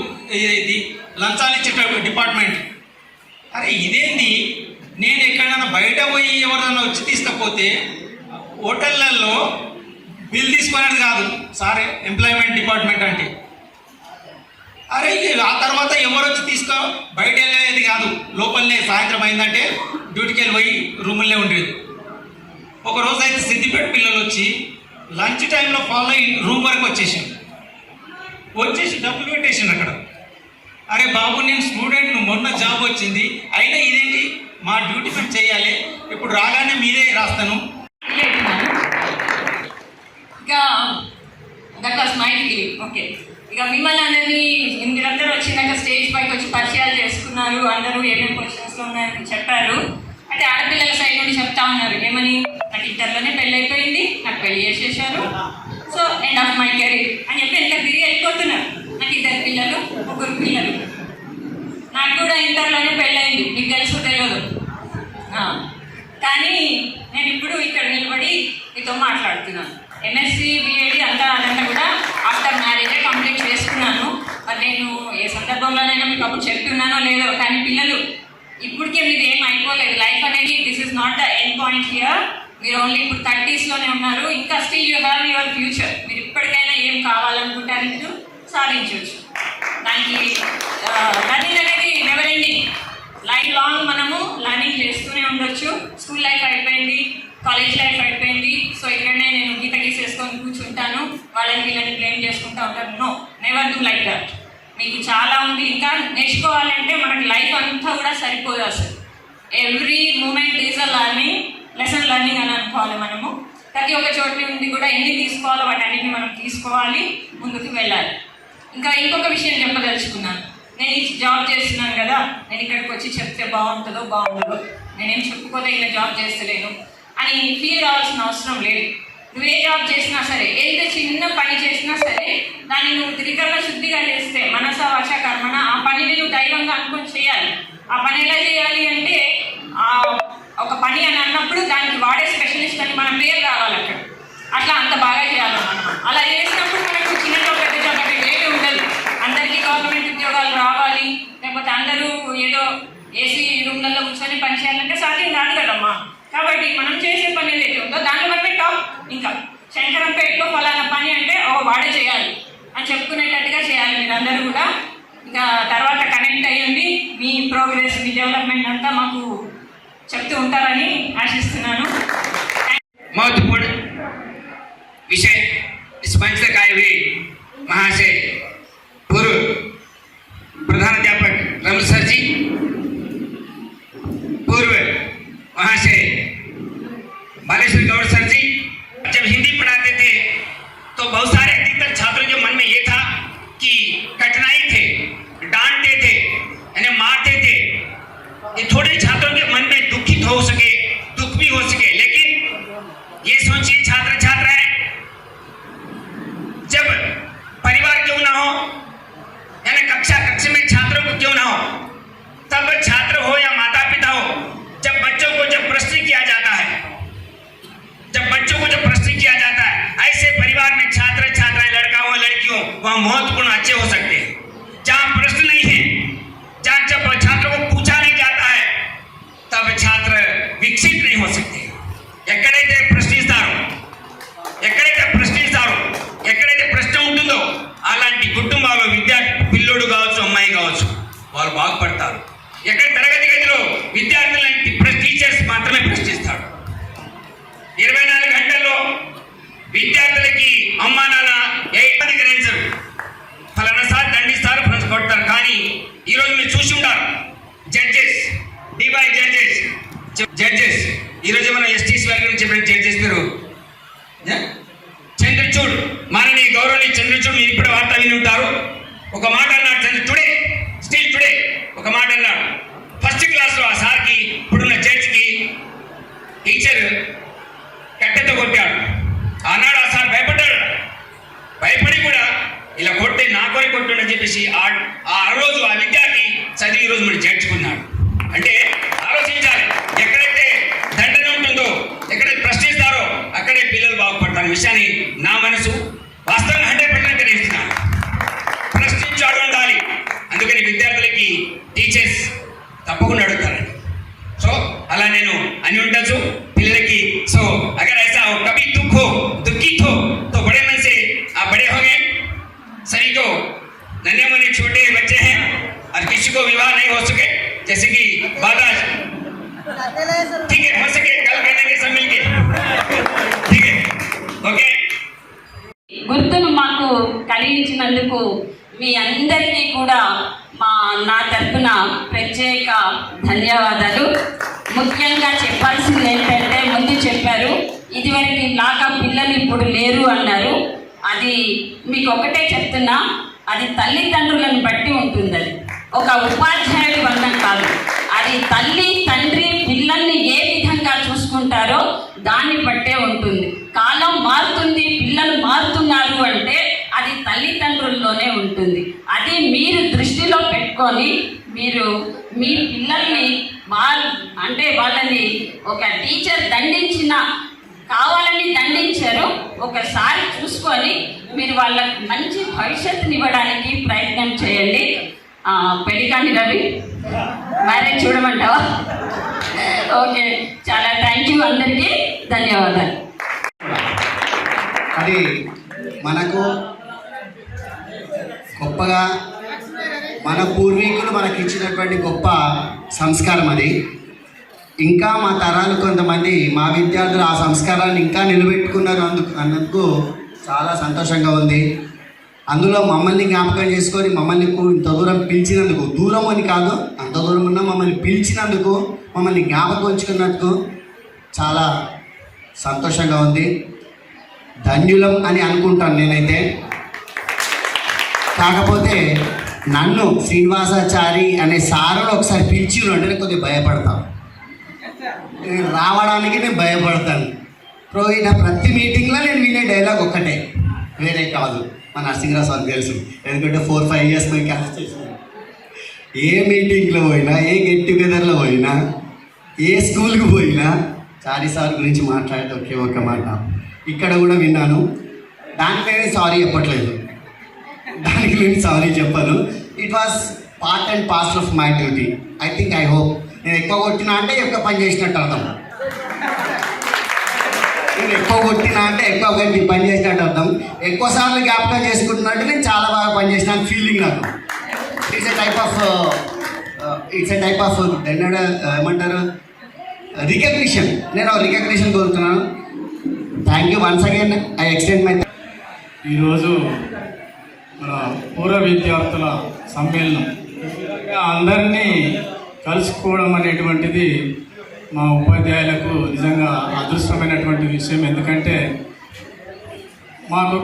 ఇది లంచాలు ఇచ్చే డిపార్ట్మెంట్. అరే ఇదేంది, నేను ఎక్కడైనా బయట పోయి ఎవరైనా వచ్చి తీసుకపోతే హోటళ్ళల్లో బిల్ తీసుకునేది కాదు సార్ ఎంప్లాయ్మెంట్ డిపార్ట్మెంట్ అంటే. అరే ఆ తర్వాత ఎవరు వచ్చి తీసుకో బయట వెళ్ళేది కాదు, లోపలనే సాయంత్రం అయిందంటే డ్యూటీకి వెళ్ళి పోయి రూములనే ఉండేది. ఒకరోజు అయితే సిద్దిపేట పిల్లలు వచ్చి లంచ్ టైంలో ఫాలో అయ్యి రూమ్ వరకు వచ్చేసి డబ్బులు పెట్టేసిండు అక్కడ. అరే బాబు నేను స్టూడెంట్, మొన్న జాబ్ వచ్చింది, అయినా ఇదేంటి మా డ్యూటీ మేము చేయాలి, ఇప్పుడు రాగానే మీరే రాస్తాను. ఇక that was my feeling. Okay, ఇక మిమ్మల్ని అందరినీ మీరందరూ వచ్చినాక స్టేజ్ పైకి వచ్చి పరిచయాలు చేసుకున్నారు. అందరూ ఏమేమి క్వశ్చన్స్లో ఉన్నాయని చెప్పారు. అంటే ఆడపిల్లల సైడ్ నుండి చెప్తా ఉన్నారు ఏమని, నాకు ఇంటర్లోనే పెళ్ళి అయిపోయింది, నాకు పెళ్లి చేసేసారు, so end of my career అని చెప్పి ఎంత తిరిగి వెళ్ళిపోతున్నారు. నాకు 2 పిల్లలు 3 పిల్లలు. నాకు కూడా ఇంటర్లోనే పెళ్ళయింది, మీకు తెలుసు తెలియదు. కానీ నేను ఇప్పుడు ఇక్కడ నిలబడి మీతో మాట్లాడుతున్నాను. ఎంఎస్సి బిఎడి అదంతా కూడా ఆఫ్టర్ మ్యారేజే కంప్లీట్ చేసుకున్నాను. మరి నేను ఏ సందర్భంలోనైనా మీకు అప్పుడు చెప్తున్నానో లేదో, కానీ పిల్లలు ఇప్పటికే మీరు ఏం అయిపోలేదు. లైఫ్ అనేది this is not the end point here. మీరు ఓన్లీ ఇప్పుడు 30sలోనే ఉన్నారు, ఇంకా still you have your future. మీరు ఇప్పటికైనా ఏం కావాలనుకుంటారు మీరు సాధించవచ్చు. దానికి లర్నింగ్ అనేది నెవర్ ఎండింగ్, లైఫ్ లాంగ్ మనము లర్నింగ్ చేస్తూనే ఉండొచ్చు. స్కూల్ లైఫ్ అయిపోయింది, కాలేజ్ లైఫ్ అయిపోయింది, సో ఇక్కడనే నేను గీత గీసేసుకొని కూర్చుంటాను, వాళ్ళని వీళ్ళని బ్లేమ్ చేసుకుంటూ ఉంటాను. No, never do like that. మీకు చాలా ఉంది ఇంకా నేర్చుకోవాలంటే. మనకి లైఫ్ అంతా కూడా సరిపోదు అసలు. Every moment is a lesson learning అని అనుకోవాలి మనము. ప్రతి ఒక్క చోటు నుండి కూడా ఎన్ని తీసుకోవాలో వాటి అన్నింటినీ మనం తీసుకోవాలి, ముందుకు వెళ్ళాలి. ఇంకా ఇంకొక విషయం చెప్పదలుచుకున్నాను. నేను ఈ జాబ్ చేస్తున్నాను కదా, నేను ఇక్కడికి వచ్చి చెప్తే బాగుంటుందో బాగుంటుందో, నేనేం చెప్పుకోతే ఇలా జాబ్ చేస్తలేను అని ఫీల్ అవ్వాల్సిన అవసరం లేదు. నువ్వు ఏ జాబ్ చేసినా సరే, ఏదైతే చిన్న పని చేసినా సరే, దాన్ని నువ్వు త్రికరణ శుద్ధిగా చేస్తే, మనస వాచ కర్మణ, ఆ పనిని నువ్వు దైవంగా అనుకొని చేయాలి. ఆ పని ఎలా చేయాలి అంటే, ఒక పని అని అన్నప్పుడు దానికి వాడే స్పెషలిస్ట్ అని మన పేరు రావాలి అక్కడ. అట్లా అంత బాగా చేయాలన్నమాట. అలా చేసినప్పుడు మనకు చిన్న జాబ్ పెద్ద జాబ్ అంటే ఏమీ ఉండదు. అందరికీ గవర్నమెంట్ ఉద్యోగాలు రావాలి, లేకపోతే అందరూ ఏదో ఏసీ రూమ్లలో కూర్చొని పని చేయాలంటే సాధ్యం కాదు కదమ్మా. కాబట్టి మనం చేసే పని ఏదైతే ఉందో దాంట్లో మనమే టాప్. ఇంకా శంకరంపేటలో ఫలానా పని అంటే వాడే చేయాలి అని చెప్పుకునేటట్టుగా చేయాలి మీరందరూ కూడా. ఇంకా తర్వాత కనెక్ట్ అయ్యండి, మీ ప్రోగ్రెస్, మీ డెవలప్మెంట్ అంతా మాకు చెప్తూ ఉంటారని ఆశిస్తున్నాను. महत्वपूर्ण विषय इस मंच तक आए हुए महाशय पूर्व प्रधानाध्यापक रमल सर जी, पूर्व महाशय बालेश्वर गौड़ सर जी, जब हिंदी पढ़ाते थे तो बहुत सारे अधिकतर छात्रों के मन में ये था कि कठिनाई थे, डांटते थे, यानी मारते थे, ये थोड़े छात्रों के मन में दुखित हो सके, दुख भी हो सके। लेकिन ये सोचिए छात्र छात्राएं, जब परिवार क्यों ना हो, यानी कक्षा में छात्रों को क्यों ना हो, तब వాళ్ళు బాగుపడతారు. ఎక్కడ తరగతి గదిలో విద్యార్థులని టీచర్స్ మాత్రమే ప్రశ్నిస్తాడు. 24 గంటల్లో విద్యార్థులకి అమ్మా నాన్న గ్రహించరు. ఫలానా సార్ దండిస్తారు, కొడతారు. కానీ ఈరోజు మీరు చూసి ఉంటారు జడ్జెస్ ఈరోజు మనం ఎస్టీసీ వారి గురించి చెప్పిన జడ్జెస్ పేరు చంద్రచూడ్, మాననీయ గౌరవనీయ చంద్రచూడ్. మీరు ఇప్పుడు వార్త విని ఉంటారు. ఒక మాట అన్నాడు టుడే ఒక మాట అన్నాడు. ఫస్ట్ క్లాస్లో ఆ సార్కి ఇప్పుడున్న జడ్జికి టీచర్ కట్టెతో కొట్టాడు. ఆనాడు ఆ సార్ భయపడి కూడా ఇలా కొట్టే నా కొరి కొట్టుండని చెప్పేసి ఆ రోజు ఆ విద్యార్థి చదివి ఈరోజు మనం జడ్చుకున్నాడు. అంటే ఆలోచించాలి, ఎక్కడైతే దండన ఉంటుందో, ఎక్కడైతే ప్రశ్నిస్తారో అక్కడే పిల్లలు బాగుపడతారు విషయాన్ని నా మనసు వాస్తవంగా 100% గ్రహిస్తున్నాను. ప్రశ్నించాడు ఉండాలి. అందుకని విద్యార్థులకి టీచర్స్ తప్పకుండా అడుగుతారండి. సో అలా నేను అని ఉండొచ్చు పిల్లలకి. సో అగర్ ऐसा हो कभी दुखी हो तो बड़े मन से आप बड़े हो गए. सभी को नन्हे मुन्ने छोटे बच्चे हैं और किसी को विवाह नहीं हो सके, जैसे कि बाबा ठीक है हो सके कल करेंगे सब मिलके, ठीक है ओके. గుర్తును మాకు కలిగించినందుకు మీ అందరికీ కూడా నా తరఫున ప్రత్యేక ధన్యవాదాలు. ముఖ్యంగా చెప్పాల్సింది ఏంటంటే, ముందు చెప్పారు ఇదివరకు లాగా పిల్లలు ఇప్పుడు లేరు అన్నారు. అది మీకు ఒకటే చెప్తున్నా, అది తల్లిదండ్రులను బట్టి ఉంటుంది. అది ఒక ఉపాధ్యాయుడి వల్ల కాదు. అది తల్లి తండ్రి పిల్లల్ని ఏ విధంగా చూసుకుంటారో దాన్ని బట్టే ఉంటుంది. కాలం మారుతుంది, పిల్లలు మారుతున్నారు అంటే అది తల్లిదండ్రుల్లోనే ఉంటుంది. అది మీరు దృష్టిలో పెట్టుకొని మీరు మీ పిల్లల్ని వాళ్ళని ఒక టీచర్ కావాలని దండించారు, ఒకసారి చూసుకొని మీరు వాళ్ళకి మంచి భవిష్యత్తుని ఇవ్వడానికి ప్రయత్నం చేయండి. పెళ్ళికాని రవి మ్యారేజ్ చూడమంటావా? ఓకే, చాలా థ్యాంక్ యూ, అందరికీ ధన్యవాదాలు. అది మనకు గొప్పగా మన పూర్వీకులు మనకి ఇచ్చినటువంటి గొప్ప సంస్కారం అది. ఇంకా మా తరాలు కొంతమంది మా విద్యార్థులు ఆ సంస్కారాన్ని ఇంకా నిలబెట్టుకున్నారు అన్నందుకు చాలా సంతోషంగా ఉంది. అందులో మమ్మల్ని జ్ఞాపకం చేసుకొని మమ్మల్ని ఇంత దూరం పిలిచినందుకు, దూరం అని కాదు అంత దూరం ఉన్నా మమ్మల్ని పిలిచినందుకు, మమ్మల్ని జ్ఞాపకం ఉంచుకున్నందుకు చాలా సంతోషంగా ఉంది. ధన్యులం అని అనుకుంటాను నేనైతే. కాకపోతే నన్ను శ్రీనివాసాచారి అనే సారులు ఒకసారి పిలిచిరు అంటే నేను కొద్దిగా భయపడతాను. రావడానికి నేను భయపడతాను. ఈయన ప్రతి మీటింగ్లో నేను వినే డైలాగ్ ఒక్కటే, వేరే కాదు. మా నరసింహరావు సార్ తెలుసు, ఎందుకంటే 4-5 ఇయర్స్ మేము క్లాస్ చేసినాం. ఏ మీటింగ్లో పోయినా, ఏ గెట్ టుగెదర్లో పోయినా, ఏ స్కూల్కి పోయినా చారి సార్ గురించి మాట్లాడితే ఒకే ఒక మాట. ఇక్కడ కూడా విన్నాను, దానికి నేను సారీ చెప్పట్లేదు, దానికి నేను సారీ చెప్పాను. It was part and parcel of my duty. I hope నేను ఎక్కువ కొట్టినా అంటే ఎక్కువ పని చేసినట్టు అర్థం. నేను ఎక్కువ కొట్టినా అంటే ఎక్కువ గంట పని చేసినట్టు అర్థం. ఎక్కువ సార్లు జ్ఞాపకం చేసుకుంటున్నా అంటే నేను చాలా బాగా పని చేసిన ఫీలింగ్ నాకు. ఇట్స్ ఎ టైప్ ఆఫ్ ఏమంటారు రికగ్నిషన్. నేను రికగ్నిషన్ కోరుతున్నాను. Thank you once again. I extend my. ఈరోజు మన పూర్వ విద్యార్థుల సమ్మేళనం, అందరినీ కలుసుకోవడం అనేటువంటిది మా ఉపాధ్యాయులకు నిజంగా అదృష్టమైనటువంటి విషయం. ఎందుకంటే మాకు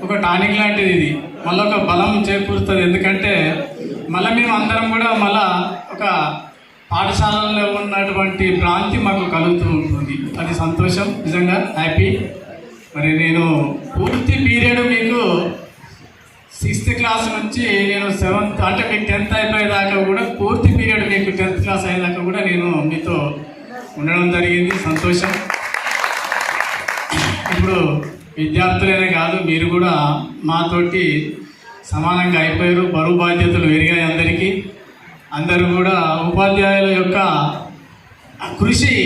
ఒక టానిక్ లాంటిది ఇది, మళ్ళీ ఒక బలం చేకూరుతుంది. ఎందుకంటే మళ్ళీ మేము అందరం కూడా మళ్ళా ఒక పాఠశాలలో ఉన్నటువంటి భ్రాంతి మాకు కలుగుతూ ఉంటుంది. అది సంతోషం, నిజంగా హ్యాపీ. మరి నేను పూర్తి పీరియడ్ మీకు 6th క్లాస్ నుంచి నేను 7th అంటే మీకు 10th అయిపోయేదాకా కూడా పూర్తి పీరియడ్ మీకు 10th క్లాస్ అయ్యేదాకా కూడా నేను మీతో ఉండడం జరిగింది. సంతోషం. ఇప్పుడు విద్యార్థులనే కాదు, మీరు కూడా మాతోటి సమానంగా అయిపోయారు. బరువు బాధ్యతలు పెరిగాయి అందరికీ. అందరూ కూడా ఉపాధ్యాయుల యొక్క కృషి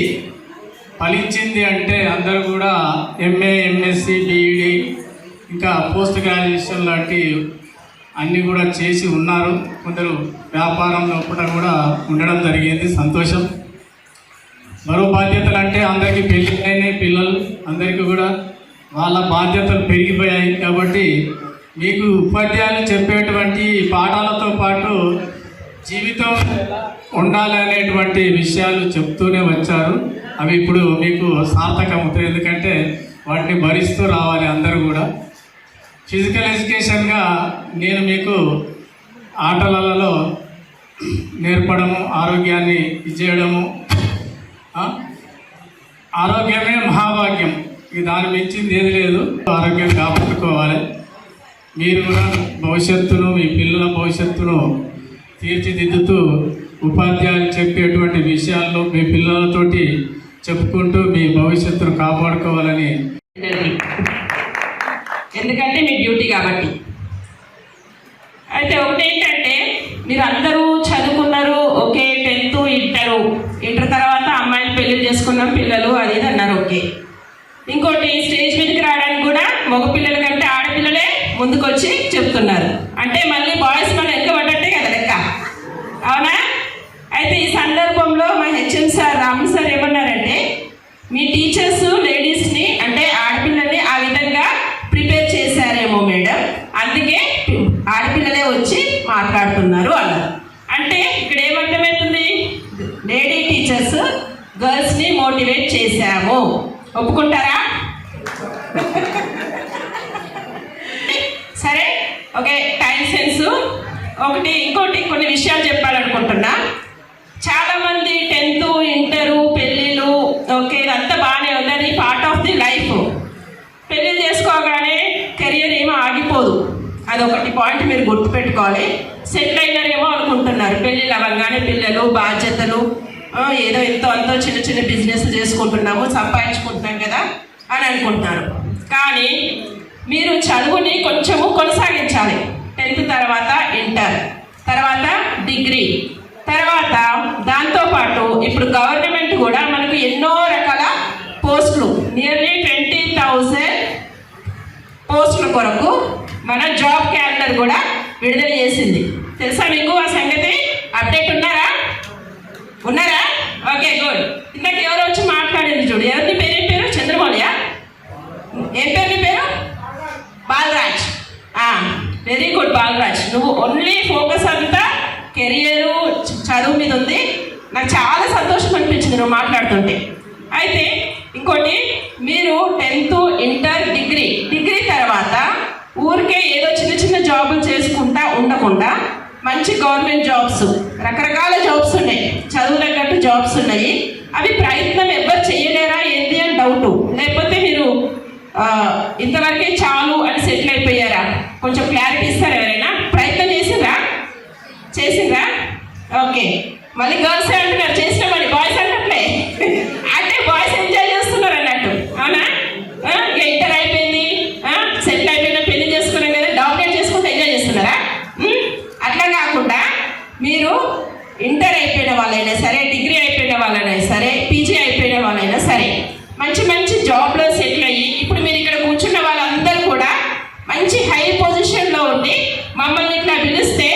ఫలించింది అంటే అందరూ కూడా MA, MSc, BEd ఇంకా పోస్ట్ గ్రాడ్యుయేషన్ లాంటి అన్నీ కూడా చేసి ఉన్నారు. కొందరు వ్యాపారంలో కూడా ఉండడం జరిగింది, సంతోషం. మరో బాధ్యతలు అంటే అందరికీ పెళ్ళిళ్ళైన పిల్లలు అందరికీ కూడా వాళ్ళ బాధ్యతలు పెరిగిపోయాయి. కాబట్టి మీకు ఉపాధ్యాయులు చెప్పేటువంటి పాఠాలతో పాటు జీవితం ఉండాలనేటువంటి విషయాలు చెప్తూనే వచ్చారు. అవి ఇప్పుడు మీకు సార్థకమవుతాయి. ఎందుకంటే వాటిని భరిస్తూ రావాలి అందరూ కూడా. ఫిజికల్ ఎడ్యుకేషన్గా నేను మీకు ఆటలలో నేర్పడము, ఆరోగ్యాన్ని ఇచ్చేయడము. ఆరోగ్యమే మహాభాగ్యం, ఇక దాని మించింది ఏది లేదు. ఆరోగ్యం కాపాడుకోవాలి. మీరు కూడా భవిష్యత్తును, మీ పిల్లల భవిష్యత్తును తీర్చిదిద్దుతూ ఉపాధ్యాయులు చెప్పేటువంటి విషయాల్లో మీ పిల్లలతోటి చెప్పుకుంటూ మీ భవిష్యత్తును కాపాడుకోవాలని. ఎందుకంటే మీ డ్యూటీ కాబట్టి. అయితే ఒకటి ఏంటంటే, మీరు అందరూ చదువుకున్నారు, ఓకే, 10th ఇంటర్ తర్వాత అమ్మాయిలు పెళ్లి చేసుకున్నాం పిల్లలు అది ఇది అన్నారు, ఓకే. ఇంకోటి స్టేజ్ మీదకి రావడానికి కూడా మగ పిల్లల కంటే ఆడపిల్లలే ముందుకు వచ్చి చెప్తున్నారు. అంటే మళ్ళీ బాయ్స్ మనం ఎంత పడ్డట్టే కదా లెక్క, అవునా? అయితే ఈ సందర్భంలో మా హెచ్ఎం సార్ రాము సార్ ఏమన్నారంటే, మీ టీచర్స్ లేడీస్ని అంటే ఆడపిల్లల్ని ఆ విధంగా ప్రిపేర్ చేశారేమో మేడం, అందుకే ఆడపిల్లలే వచ్చి మాట్లాడుతున్నారు అన్నారు. అంటే ఇక్కడ ఏమర్థమవుతుంది, లేడీ టీచర్స్ గర్ల్స్ని మోటివేట్ చేశాము. ఒప్పుకుంటారా? సరే, ఓకే. టైం సెన్స్ ఒకటి. ఇంకోటి కొన్ని విషయాలు చెప్పాలనుకుంటున్నా. చాలామంది 10th ఇంటరు పెళ్ళిళ్ళు, ఓకే, ఇదంతా బాగానే ఉన్నది, పార్ట్ ఆఫ్ ది లైఫ్. పెళ్ళి చేసుకోగానే కెరియర్ ఏమో ఆగిపోదు, అదొకటి పాయింట్ మీరు గుర్తుపెట్టుకోవాలి. సెటిల్ అయినారేమో అనుకుంటున్నారు, పెళ్ళిళ్ళు అవ్వగానే పిల్లలు, బాధ్యతలు, ఏదో ఎంతో అంతో చిన్న చిన్న బిజినెస్ చేసుకుంటున్నాము, సంపాదించుకుంటున్నాం కదా అని అనుకుంటున్నారు. కానీ మీరు చదువుని కొంచెము కొనసాగించాలి. 10th తర్వాత ఇంటర్, తర్వాత డిగ్రీ, తర్వాత దాంతోపాటు ఇప్పుడు గవర్నమెంట్ కూడా మనకు ఎన్నో రకాల పోస్టులు, నియర్లీ 20,000 పోస్టుల కొరకు మన జాబ్ క్యాలెండర్ కూడా విడుదల చేసింది. తెలుసా మీకు ఆ సంగతి? అప్డేట్ ఉన్నారా? Okay, good. ఇందాక ఎవరు వచ్చి మాట్లాడింది చూడు, ఎవరిని పేరు? ఏం పేరు? చంద్రమౌళియా? ఏం పేరు నీ పేరు? బాలరాజ్. Very good Balraj. నువ్వు ఓన్లీ ఫోకస్ అంతా కెరియరు, చదువు మీద ఉంది. నాకు చాలా సంతోషం అనిపించింది నువ్వు మాట్లాడుతుంటే. అయితే ఇంకోటి, మీరు 10th ఇంటర్ డిగ్రీ తర్వాత ఊరికే ఏదో చిన్న చిన్న జాబులు చేసుకుంటా ఉండకుండా మంచి గవర్నమెంట్ జాబ్స్, రకరకాల జాబ్స్ ఉన్నాయి, చదువు తగ్గట్టు జాబ్స్ ఉన్నాయి. అవి ప్రయత్నం ఎవరు చేయలేరా ఏంటి అని డౌటు. లేకపోతే మీరు ఇంతవరకే చాలు అని సెటిల్ అయిపోయారా? కొంచెం క్లారిటీ ఇస్తారా? ఎవరైనా ప్రయత్నం చేసిండ్రా? ఓకే. మళ్ళీ గర్ల్స్ అంటున్నారు చేసినామని, బాయ్స్ అంటట్లే. అంటే బాయ్స్ ఎంజాయ్ చేస్తున్నారు అన్నట్టు, అవునా? ఇంటర్ అయిపోయింది, సెటిల్ అయిపోయినా, పెళ్లి చేసుకున్నాం కదా, డామినేట్ చేసుకుంటే ఎంజాయ్ చేస్తున్నారా? అట్లా కాకుండా మీరు ఇంటర్ అయిపోయిన వాళ్ళైనా సరే, డిగ్రీ అయిపోయిన వాళ్ళైనా సరే, పీజీ అయిపోయిన వాళ్ళైనా సరే, మంచి మంచి జాబ్లో సెటిల్ అయ్యి ఇప్పుడు మీరు ఇక్కడ కూర్చున్న వాళ్ళందరూ కూడా మంచి హై పొజిషన్లో ఉండి మమ్మల్ని ఇట్లా పిలిస్తే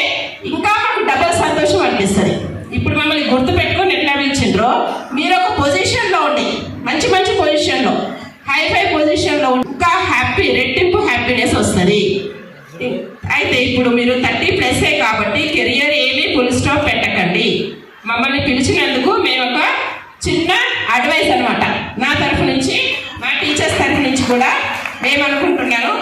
ఇంకా మాకు డబల్ సంతోషం అనిపిస్తుంది. ఇప్పుడు మమ్మల్ని గుర్తుపెట్టుకొని ఎట్లా పిలిచిండ్రో, మీరు ఒక పొజిషన్లో ఉండి మంచి మంచి పొజిషన్లో, హై పొజిషన్లో ఇంకా హ్యాపీ, రెట్టింపు హ్యాపీనెస్ వస్తుంది. అయితే ఇప్పుడు మీరు 30+ కాబట్టి కెరియర్ ఏమీ ఫుల్ స్టాప్ పెట్టకండి. మమ్మల్ని పిలిచినందుకు మేము ఒక చిన్న అడ్వైస్ అనమాట, నా తరఫు నుంచి, మా టీచర్స్ తరఫు నుంచి కూడా మేము అనుకుంటున్నాను,